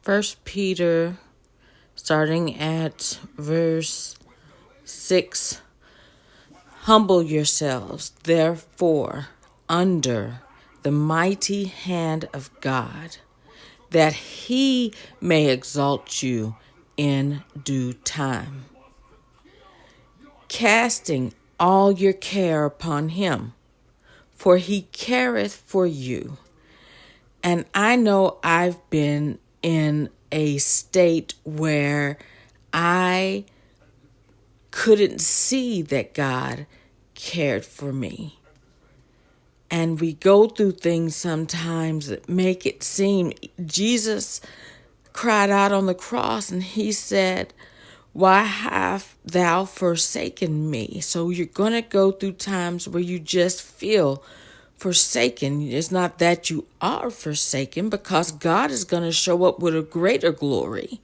First Peter, starting at verse 6. Humble yourselves, therefore, under the mighty hand of God, that he may exalt you in due time, casting all your care upon him, for he careth for you. And I know I've been in a state where I couldn't see that God cared for me. And we go through things sometimes that make it seem, Jesus cried out on the cross and he said, why have thou forsaken me? So you're going to go through times where you just feel forsaken. It's not that you are forsaken, because God is going to show up with a greater glory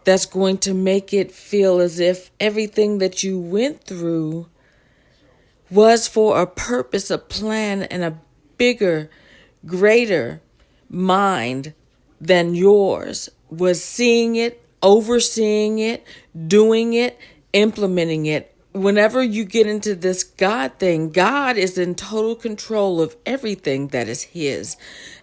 that's going to make it feel as if everything that you went through was for a purpose, a plan, and a bigger, greater mind than yours was seeing it, overseeing it, doing it, implementing it. Whenever you get into this God thing, God is in total control of everything that is his.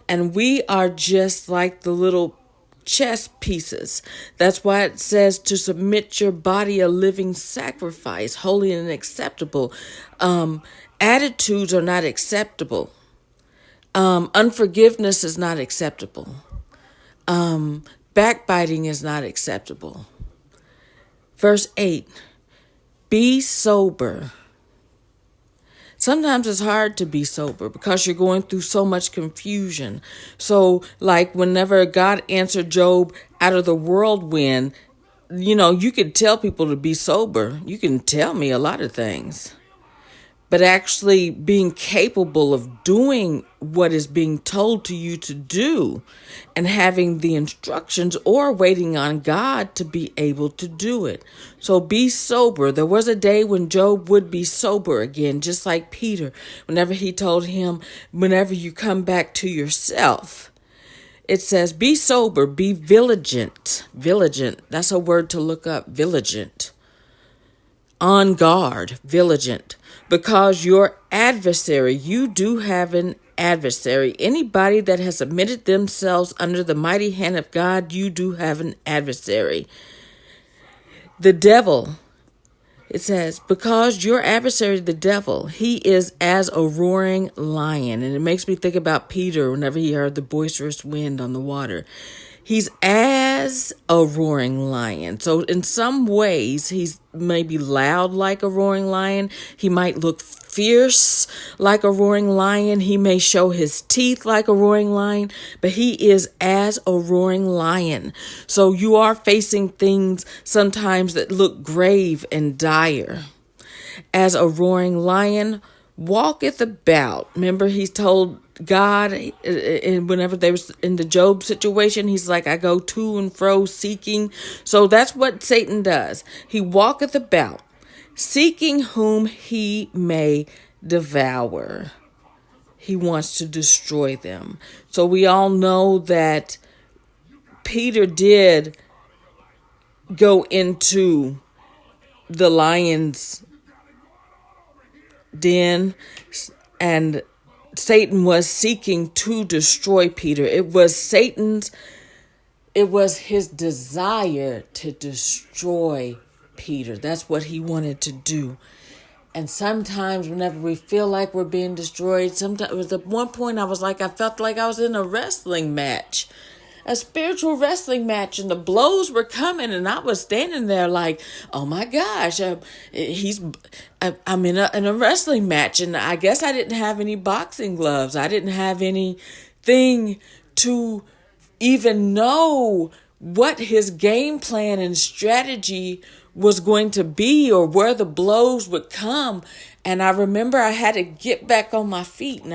And we are just like the little chess pieces. That's why it says to submit your body a living sacrifice, holy and acceptable. Attitudes are not acceptable. Unforgiveness is not acceptable. Backbiting is not acceptable. Verse 8, be sober. Sometimes it's hard to be sober because you're going through so much confusion. So like whenever God answered Job out of the whirlwind, you could tell people to be sober. You can tell me a lot of things. But actually being capable of doing what is being told to you to do and having the instructions or waiting on God to be able to do it. So be sober. There was a day when Job would be sober again, just like Peter, whenever he told him, whenever you come back to yourself. It says, be sober, be vigilant. Vigilant, that's a word to look up, vigilant. On guard, vigilant, because your adversary, you do have an adversary. Anybody that has submitted themselves under the mighty hand of God, you do have an adversary. The devil, it says, because your adversary, the devil, he is as a roaring lion. And it makes me think about Peter whenever he heard the boisterous wind on the water. He's as a roaring lion. So in some ways, he's maybe loud like a roaring lion. He might look fierce like a roaring lion. He may show his teeth like a roaring lion, but he is as a roaring lion. So you are facing things sometimes that look grave and dire. As a roaring lion walketh about. Remember, he told God, and whenever they was in the Job situation, he's like, I go to and fro seeking. So that's what Satan does. He walketh about, seeking whom he may devour. He wants to destroy them. So we all know that Peter did go into the lion's den, and Satan was seeking to destroy Peter. It was his desire to destroy Peter. That's what he wanted to do. And sometimes whenever we feel like we're being destroyed, sometimes at one point I felt like I was in a wrestling match. A spiritual wrestling match, and the blows were coming, and I was standing there like, oh my gosh, I'm in a wrestling match, and I guess I didn't have any boxing gloves. I didn't have anything to even know what his game plan and strategy was going to be or where the blows would come. And I remember I had to get back on my feet, and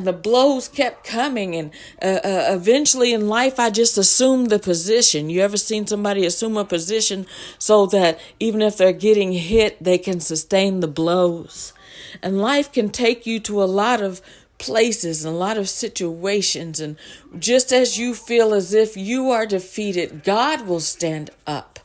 the blows kept coming. And eventually in life, I just assumed the position. You ever seen somebody assume a position so that even if they're getting hit, they can sustain the blows? And life can take you to a lot of places and a lot of situations. And just as you feel as if you are defeated, God will stand up.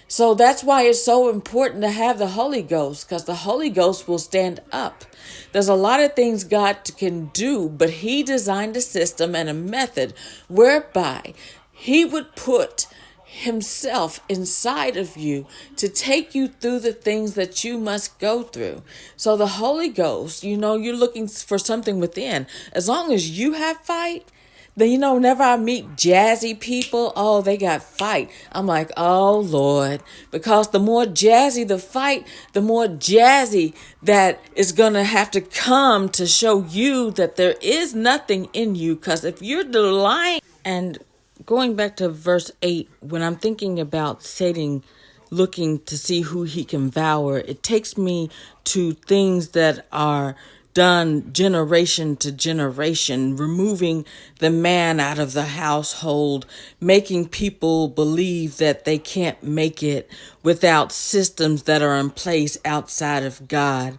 So that's why it's so important to have the Holy Ghost, because the Holy Ghost will stand up. There's a lot of things God can do, but he designed a system and a method whereby he would put himself inside of you to take you through the things that you must go through. So the Holy Ghost, you're looking for something within. As long as you have fight, then, whenever I meet jazzy people, oh, they got fight. I'm like, oh, Lord, because the more jazzy the fight, the more jazzy that is going to have to come to show you that there is nothing in you. Because if you're lying, and going back to verse 8, when I'm thinking about Satan looking to see who he can devour, it takes me to things that are done generation to generation, removing the man out of the household, making people believe that they can't make it without systems that are in place outside of God.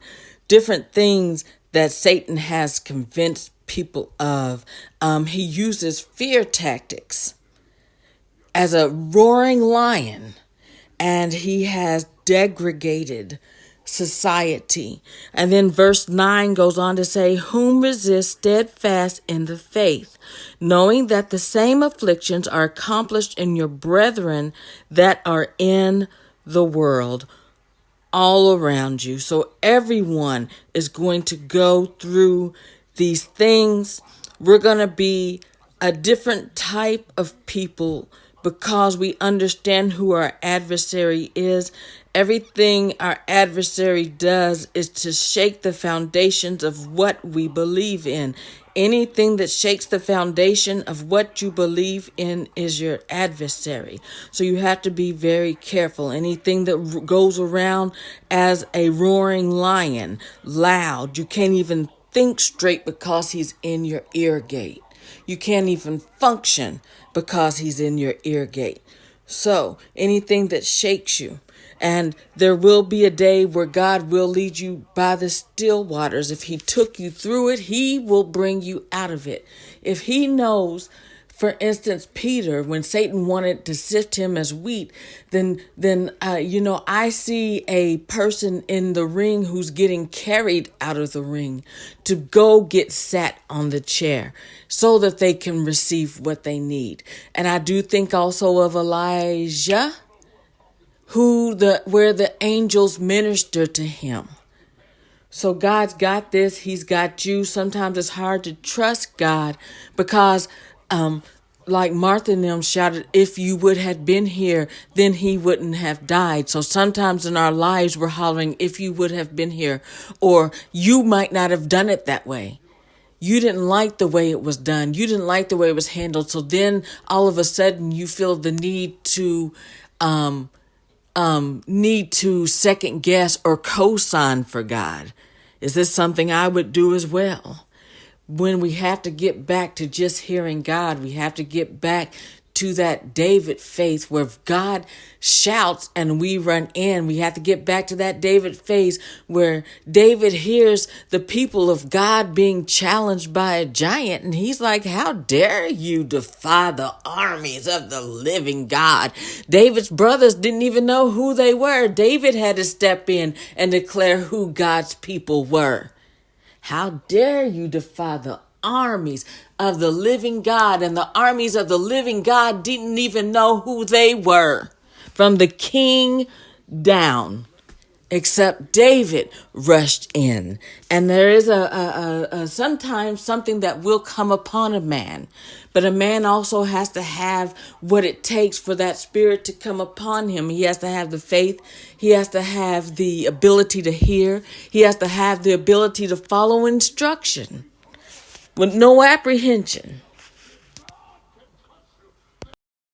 Different things that Satan has convinced people of. He uses fear tactics as a roaring lion, and he has degraded society. And then verse 9 goes on to say, whom resist steadfast in the faith, knowing that the same afflictions are accomplished in your brethren that are in the world all around you. So everyone is going to go through these things. We're going to be a different type of people because we understand who our adversary is. Everything our adversary does is to shake the foundations of what we believe in. Anything that shakes the foundation of what you believe in is your adversary. So you have to be very careful. Anything that goes around as a roaring lion, loud, you can't even think straight because he's in your ear gate. You can't even function because he's in your ear gate. So anything that shakes you, and there will be a day where God will lead you by the still waters. If he took you through it, he will bring you out of it. If he knows, for instance, Peter, when Satan wanted to sift him as wheat, then I see a person in the ring who's getting carried out of the ring to go get sat on the chair so that they can receive what they need. And I do think also of Elijah, where the angels minister to him. So God's got this. He's got you. Sometimes it's hard to trust God because, like Martha and them shouted, if you would have been here, then he wouldn't have died. So sometimes in our lives, we're hollering, if you would have been here, or you might not have done it that way. You didn't like the way it was done. You didn't like the way it was handled. So then all of a sudden you feel the need to second guess or co-sign for God. Is this something I would do as well? When we have to get back to just hearing God, we have to get back to that David faith where God shouts and we run in. We have to get back to that David faith where David hears the people of God being challenged by a giant. And he's like, how dare you defy the armies of the living God? David's brothers didn't even know who they were. David had to step in and declare who God's people were. How dare you defy the armies of the living God? And the armies of the living God didn't even know who they were, from the king down, except David rushed in. And there is sometimes something that will come upon a man, but a man also has to have what it takes for that spirit to come upon him. He has to have the faith. He has to have the ability to hear. He has to have the ability to follow instruction with no apprehension.